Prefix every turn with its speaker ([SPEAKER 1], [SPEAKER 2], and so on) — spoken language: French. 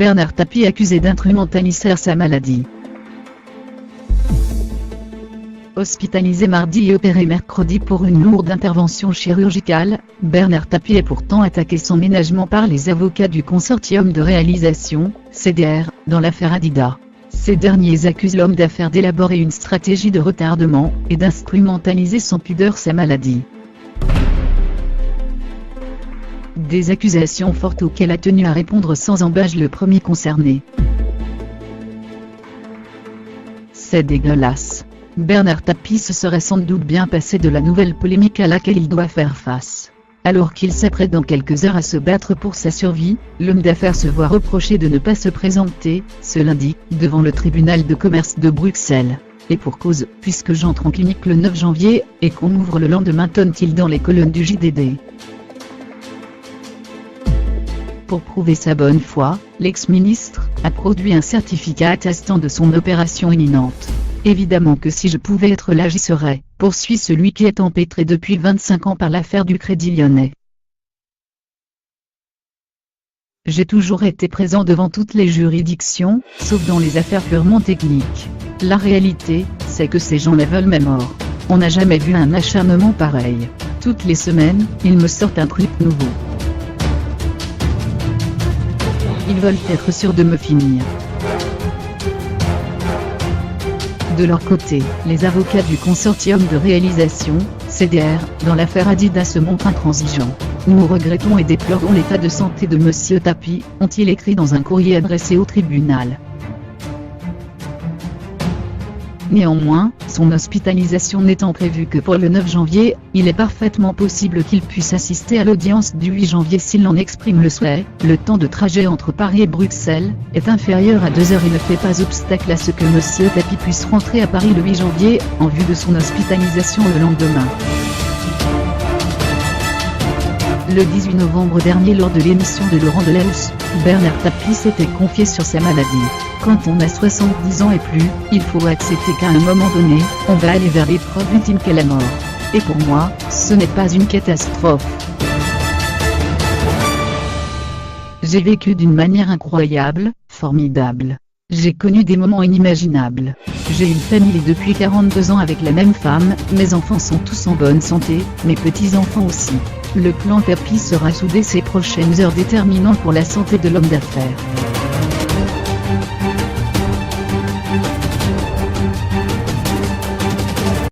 [SPEAKER 1] Bernard Tapie accusé d'instrumentaliser sa maladie. Hospitalisé mardi et opéré mercredi pour une lourde intervention chirurgicale, Bernard Tapie est pourtant attaqué sans ménagement par les avocats du consortium de réalisation, CDR, dans l'affaire Adidas. Ces derniers accusent l'homme d'affaires d'élaborer une stratégie de retardement, et d'instrumentaliser sans pudeur sa maladie. Des accusations fortes auxquelles a tenu à répondre sans embâche le premier concerné. C'est dégueulasse. Bernard Tapie se serait sans doute bien passé de la nouvelle polémique à laquelle il doit faire face. Alors qu'il s'apprête dans quelques heures à se battre pour sa survie, l'homme d'affaires se voit reprocher de ne pas se présenter, ce lundi, devant le tribunal de commerce de Bruxelles. Et pour cause, puisque j'entre en clinique le 9 janvier, et qu'on m'ouvre le lendemain, tonne-t-il dans les colonnes du JDD. Pour prouver sa bonne foi, l'ex-ministre a produit un certificat attestant de son opération imminente. Évidemment que si je pouvais être là j'y serais, poursuit celui qui est empêtré depuis 25 ans par l'affaire du Crédit Lyonnais. J'ai toujours été présent devant toutes les juridictions, sauf dans les affaires purement techniques. La réalité, c'est que ces gens-là veulent ma mort. On n'a jamais vu un acharnement pareil. Toutes les semaines, ils me sortent un truc nouveau. Ils veulent être sûrs de me finir. De leur côté, les avocats du consortium de réalisation, CDR, dans l'affaire Adidas se montrent intransigeants. Nous regrettons et déplorons l'état de santé de Monsieur Tapie, ont-ils écrit dans un courrier adressé au tribunal. Néanmoins, son hospitalisation n'étant prévue que pour le 9 janvier, il est parfaitement possible qu'il puisse assister à l'audience du 8 janvier s'il en exprime le souhait. Le temps de trajet entre Paris et Bruxelles est inférieur à 2 heures et ne fait pas obstacle à ce que Monsieur Tapie puisse rentrer à Paris le 8 janvier, en vue de son hospitalisation le lendemain. Le 18 novembre dernier, lors de l'émission de Laurent Delahousse, Bernard Tapie s'était confié sur sa maladie. Quand on a 70 ans et plus, il faut accepter qu'à un moment donné, on va aller vers l'épreuve ultime qu'est la mort. Et pour moi, ce n'est pas une catastrophe. J'ai vécu d'une manière incroyable, formidable. J'ai connu des moments inimaginables. J'ai une famille depuis 42 ans avec la même femme, mes enfants sont tous en bonne santé, mes petits-enfants aussi. Le clan Tapie sera soudé ces prochaines heures déterminantes pour la santé de l'homme d'affaires.